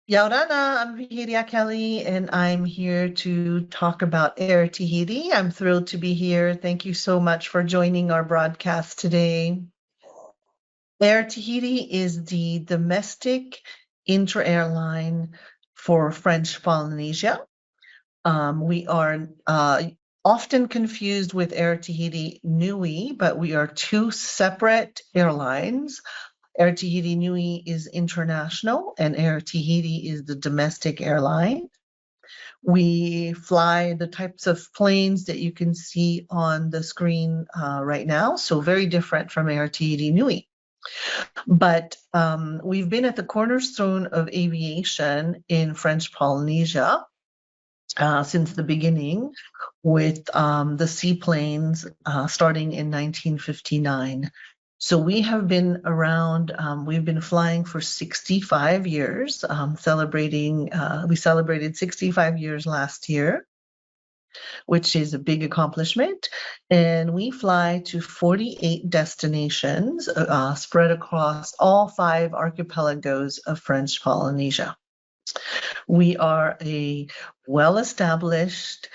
Yaurana, I'm Vihiria Kelly, and I'm here to talk about Air Tahiti. I'm thrilled to be here. Thank you so much for joining our broadcast today. Air Tahiti is the domestic inter-airline for French Polynesia. We are often confused with Air Tahiti Nui, but we are two separate airlines. Air Tahiti Nui is international, and Air Tahiti is the domestic airline. We fly the types of planes that you can see on the screen right now, so very different from Air Tahiti Nui. But we've been at the cornerstone of aviation in French Polynesia since the beginning with the seaplanes starting in 1959. So we have been around, we've been flying for 65 years, we celebrated 65 years last year, which is a big accomplishment. And we fly to 48 destinations spread across all 5 archipelagos of French Polynesia. We are a well-established,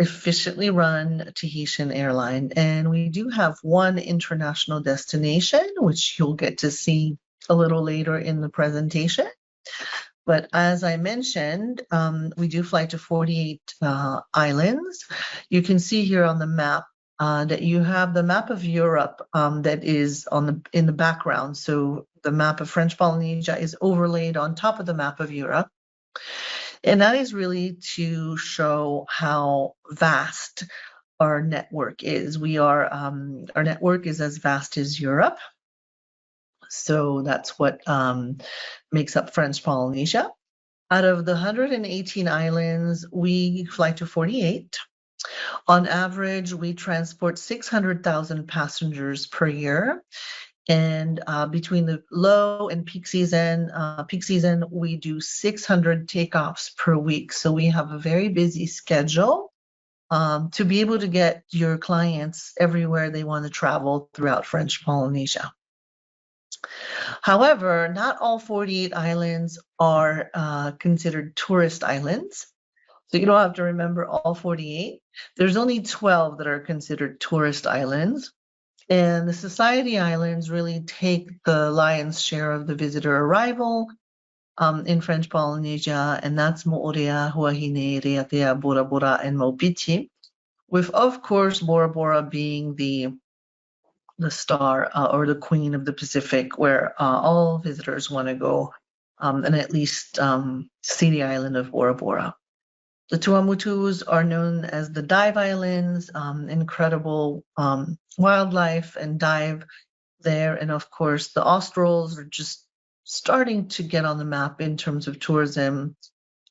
efficiently run Tahitian airline, and we do have one international destination, which you'll get to see a little later in the presentation. But as I mentioned, we do fly to 48 islands. You can see here on the map that you have the map of Europe that is in the background. So the map of French Polynesia is overlaid on top of the map of Europe. And that is really to show how vast our network is. Our network is as vast as Europe. So that's what makes up French Polynesia. Out of the 118 islands, we fly to 48. On average, we transport 600,000 passengers per year. And between the low and peak season, we do 600 takeoffs per week. So we have a very busy schedule to be able to get your clients everywhere they want to travel throughout French Polynesia. However, not all 48 islands are considered tourist islands. So you don't have to remember all 48. There's only 12 that are considered tourist islands. And the Society Islands really take the lion's share of the visitor arrival in French Polynesia, and that's Moorea, Huahine, Raiatea, Bora Bora, and Maupiti, with, of course, Bora Bora being the star or the queen of the Pacific, where all visitors want to go and at least see the island of Bora Bora. The Tuamotus are known as the dive islands, incredible wildlife and dive there. And of course, the Australs are just starting to get on the map in terms of tourism.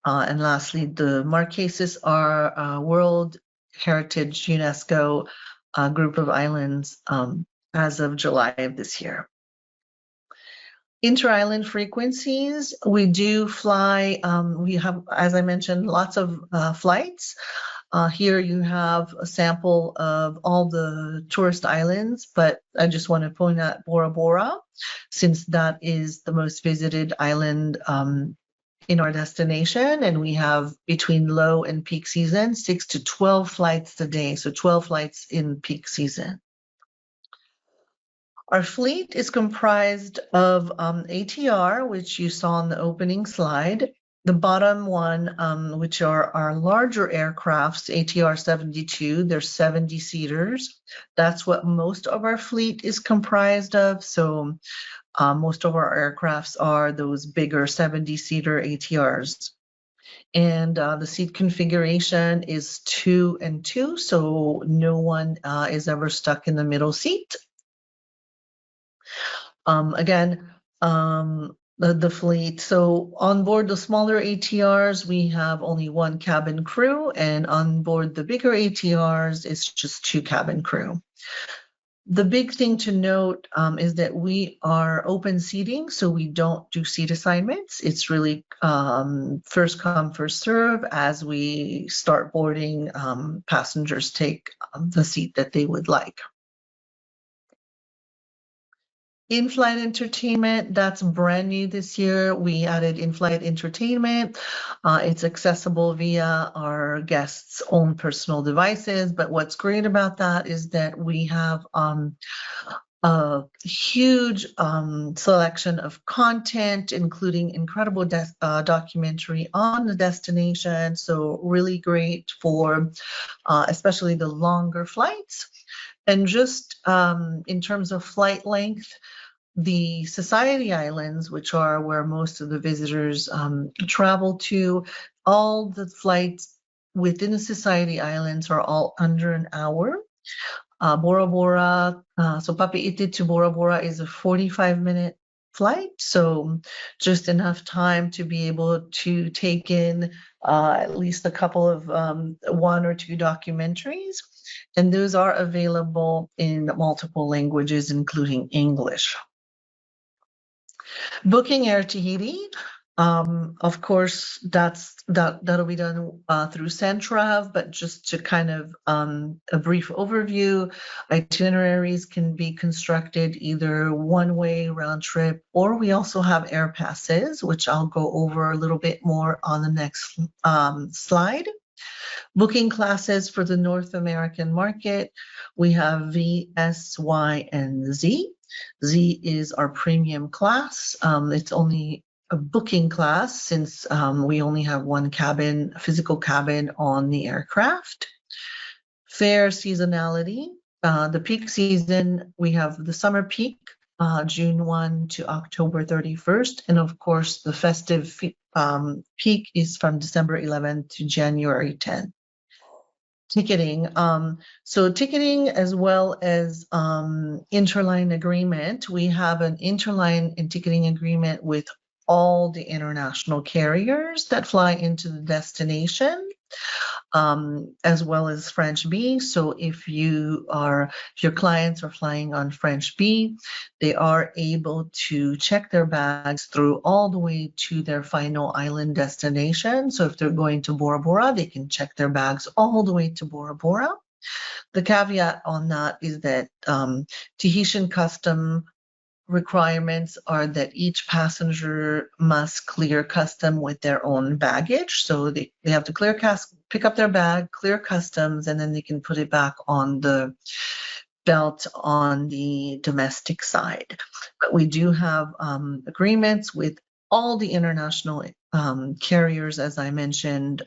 And lastly, the Marquesas are a World Heritage UNESCO group of islands as of July of this year. Inter-island frequencies, we do fly, we have, as I mentioned, lots of flights. Here you have a sample of all the tourist islands, but I just want to point out Bora Bora, since that is the most visited island in our destination, and we have between low and peak season, 6 to 12 flights a day, so 12 flights in peak season. Our fleet is comprised of ATR, which you saw on the opening slide. The bottom one, which are our larger aircrafts, ATR 72, they're 70 seaters. That's what most of our fleet is comprised of. So most of our aircrafts are those bigger 70-seater ATRs. And the seat configuration is 2 and 2, so no one is ever stuck in the middle seat. Again, the fleet. So on board the smaller ATRs, we have only 1 cabin crew, and on board the bigger ATRs, it's just 2 cabin crew. The big thing to note is that we are open seating, so we don't do seat assignments. It's really first come, first serve. As we start boarding, passengers take the seat that they would like. In-flight entertainment, that's brand new this year. We added in-flight entertainment. It's accessible via our guests' own personal devices. But what's great about that is that we have a huge selection of content, including incredible documentary on the destination. So really great for especially the longer flights. And just in terms of flight length, the Society Islands, which are where most of the visitors travel to, all the flights within the Society Islands are all under an hour. Bora Bora, so Papeete to Bora Bora is a 45-minute flight, so just enough time to be able to take in at least a couple of one or two documentaries, and those are available in multiple languages, including English. Booking Air Tahiti, of course, that'll be done through Centrav, but just to kind of a brief overview, itineraries can be constructed either one-way round trip, or we also have air passes, which I'll go over a little bit more on the next slide. Booking classes for the North American market, we have V, S, Y, and Z. Z is our premium class. It's only a booking class since we only have one cabin, physical cabin on the aircraft. Fare seasonality. The peak season, we have the summer peak, June 1 to October 31st. And of course, the festive peak is from December 11th to January 10th. Ticketing. So ticketing as well as interline agreement. We have an interline and ticketing agreement with all the international carriers that fly into the destination, as well as French B. So if your clients are flying on French B, they are able to check their bags through all the way to their final island destination. So if they're going to Bora Bora, they can check their bags all the way to Bora Bora. The caveat on that is that Tahitian custom requirements are that each passenger must clear custom with their own baggage. So they have to pick up their bag, clear customs, and then they can put it back on the belt on the domestic side. But we do have agreements with all the international carriers, as I mentioned.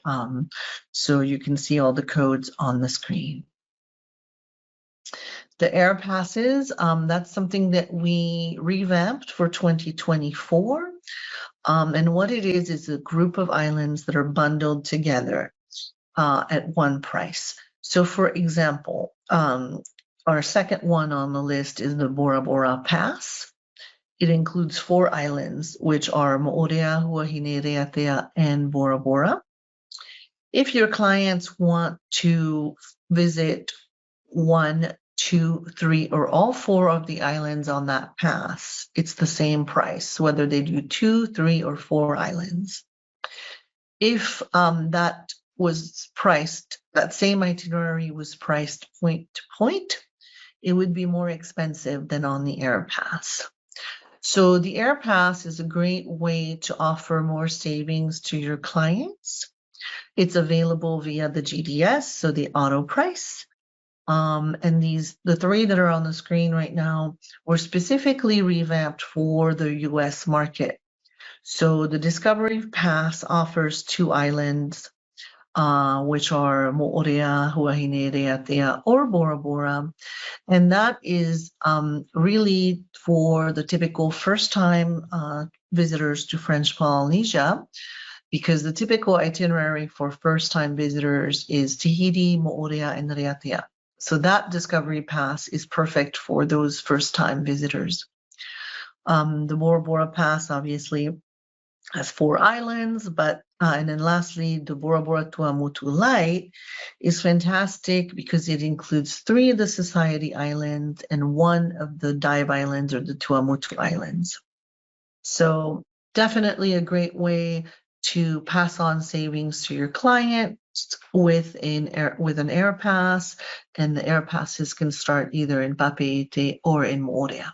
So you can see all the codes on the screen. The air passes, that's something that we revamped for 2024. And what it is a group of islands that are bundled together at one price. So for example, our second one on the list is the Bora Bora Pass. It includes 4 islands, which are Moorea, Huahine, Reatea, and Bora Bora. If your clients want to visit 1, 2, 3, or all 4 of the islands on that pass, it's the same price, whether they do 2, 3, or 4 islands. If that same itinerary was priced point to point, it would be more expensive than on the Air Pass. So the Air Pass is a great way to offer more savings to your clients. It's available via the GDS, so the auto price. And the 3 that are on the screen right now were specifically revamped for the US market. So the Discovery Pass offers 2 islands, which are Moorea, Huahine, Reatea, or Bora Bora. And that is really for the typical first-time visitors to French Polynesia, because the typical itinerary for first-time visitors is Tahiti, Moorea, and Reatea. So that Discovery Pass is perfect for those first-time visitors. The Bora Bora Pass obviously has 4 islands, and then lastly, the Bora Bora Tuamotu Light is fantastic because it includes 3 of the Society Islands and 1 of the Dive Islands or the Tuamotu Islands. So definitely a great way to pass on savings to your client with an air pass, and the air passes can start either in Papeete or in Moorea.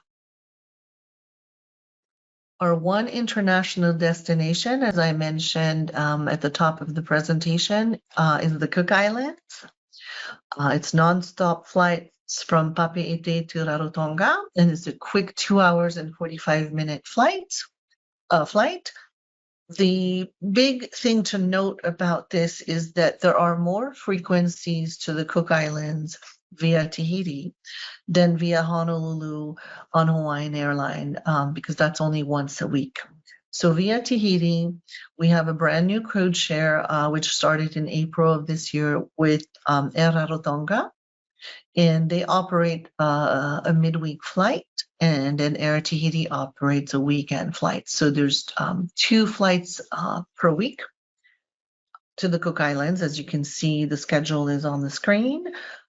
Our one international destination, as I mentioned at the top of the presentation, is the Cook Islands. It's nonstop flights from Papeete to Rarotonga, and it's a quick 2 hours and 45-minute flight. The big thing to note about this is that there are more frequencies to the Cook Islands via Tahiti than via Honolulu on Hawaiian Airline, because that's only once a week. So via Tahiti, we have a brand new code share, which started in April of this year with Air Rarotonga, and they operate a midweek flight, and then Air Tahiti operates a weekend flight. So there's 2 flights per week to the Cook Islands. As you can see, the schedule is on the screen,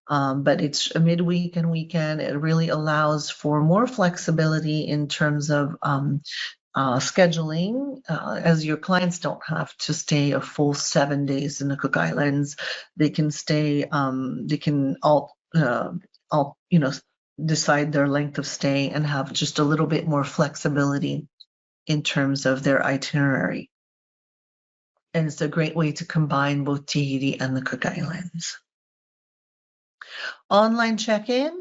but it's a midweek and weekend. It really allows for more flexibility in terms of scheduling, as your clients don't have to stay a full 7 days in the Cook Islands. They can stay, they can all, decide their length of stay and have just a little bit more flexibility in terms of their itinerary. And it's a great way to combine both Tahiti and the Cook Islands. Online check-in.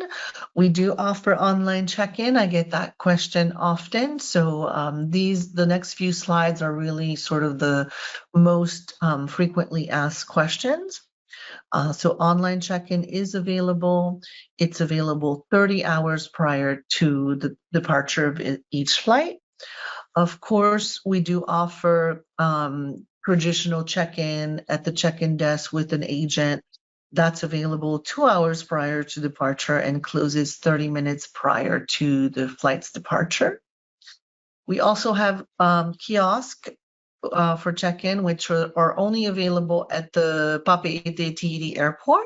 We do offer online check-in. I get that question often. So the next few slides are really sort of the most frequently asked questions. So online check-in is available. It's available 30 hours prior to the departure of each flight. Of course, we do offer traditional check-in at the check-in desk with an agent. That's available 2 hours prior to departure and closes 30 minutes prior to the flight's departure. We also have kiosks for check-in, which are only available at the Papeete Tahiti Airport.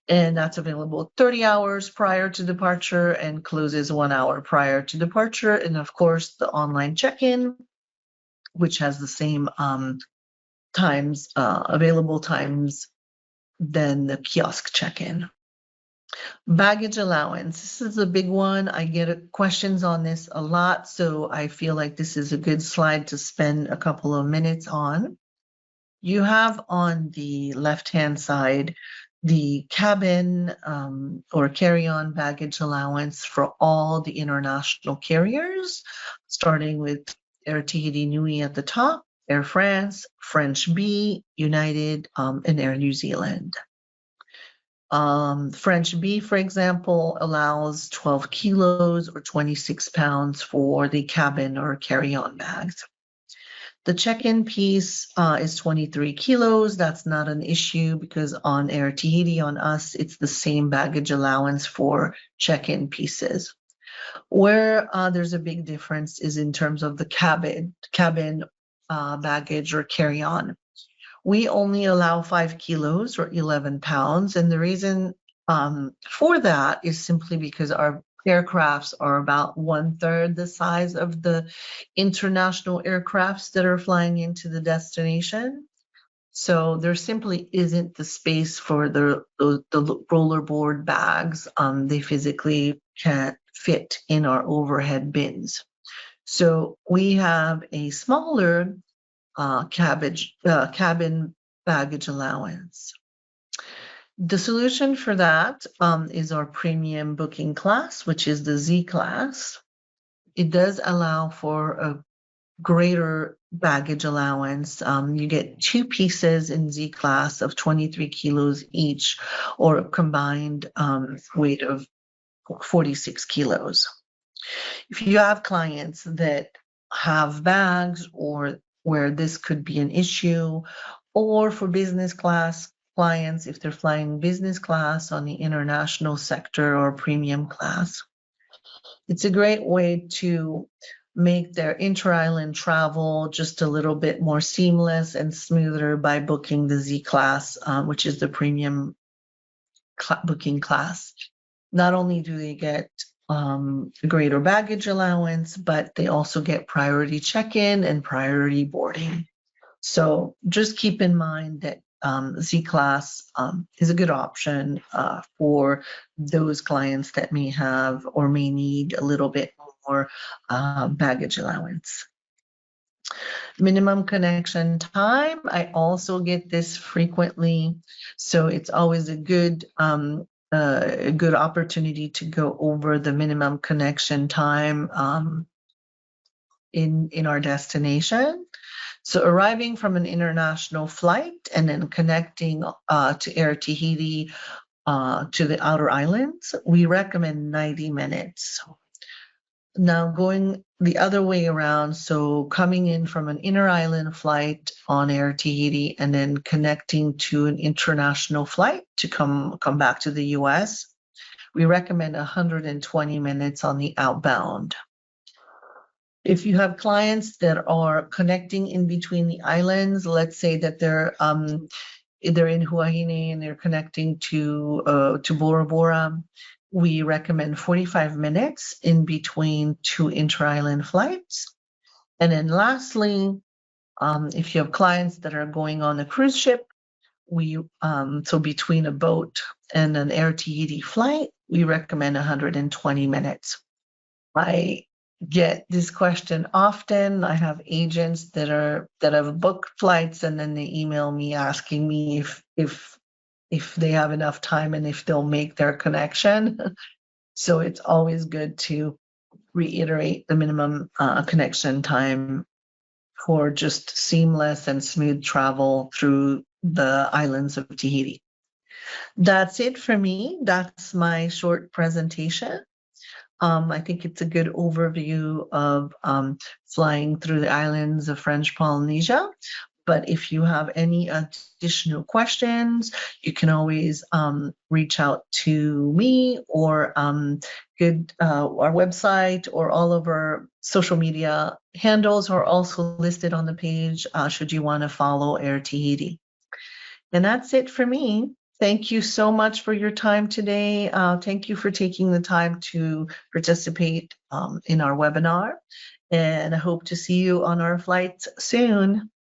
And that's available 30 hours prior to departure and closes 1 hour prior to departure. And of course, the online check-in, which has the same available times than the kiosk check-in. Baggage allowance. This is a big one. I get questions on this a lot, so I feel like this is a good slide to spend a couple of minutes on. You have on the left-hand side the cabin or carry-on baggage allowance for all the international carriers, starting with Air Tahiti Nui at the top, Air France, French B, United, and Air New Zealand. French B, for example, allows 12 kilos or 26 pounds for the cabin or carry-on bags. The check-in piece is 23 kilos. That's not an issue because on Air Tahiti, on us, it's the same baggage allowance for check-in pieces. Where there's a big difference is in terms of the cabin baggage or carry-on. We only allow 5 kilos or 11 pounds. And the reason for that is simply because our aircrafts are about 1/3 the size of the international aircrafts that are flying into the destination. So there simply isn't the space for the rollerboard bags. They physically can't fit in our overhead bins. So we have a smaller cabin baggage allowance. The solution for that is our premium booking class, which is the Z class. It does allow for a greater baggage allowance. You get 2 pieces in Z class of 23 kilos each, or a combined weight of 46 kilos. If you have clients that have bags or where this could be an issue, or for business class clients, if they're flying business class on the international sector or premium class, it's a great way to make their inter-island travel just a little bit more seamless and smoother by booking the Z class, which is the premium booking class. Not only do they get greater baggage allowance, but they also get priority check-in and priority boarding. So just keep in mind that Z class is a good option for those clients that may have or may need a little bit more baggage allowance. Minimum connection time. I also get this frequently, so it's always a good opportunity to go over the minimum connection time in our destination. So arriving from an international flight and then connecting to Air Tahiti to the outer islands, we recommend 90 minutes. Now going the other way around, so coming in from an inner island flight on Air Tahiti and then connecting to an international flight to come back to the US, we recommend 120 minutes on the outbound. If you have clients that are connecting in between the islands, let's say that they're in Huahine and they're connecting to Bora Bora, we recommend 45 minutes in between two inter-island flights. And then lastly, if you have clients that are going on a cruise ship, so between a boat and an Air Tahiti flight, we recommend 120 minutes. I get this question often. I have agents that have booked flights and then they email me asking me if they have enough time and if they'll make their connection. So it's always good to reiterate the minimum connection time for just seamless and smooth travel through the islands of Tahiti. That's it for me. That's my short presentation. I think it's a good overview of flying through the islands of French Polynesia. But if you have any additional questions, you can always reach out to me or our website, or all of our social media handles are also listed on the page should you want to follow Air Tahiti. And that's it for me. Thank you so much for your time today. Thank you for taking the time to participate in our webinar. And I hope to see you on our flights soon.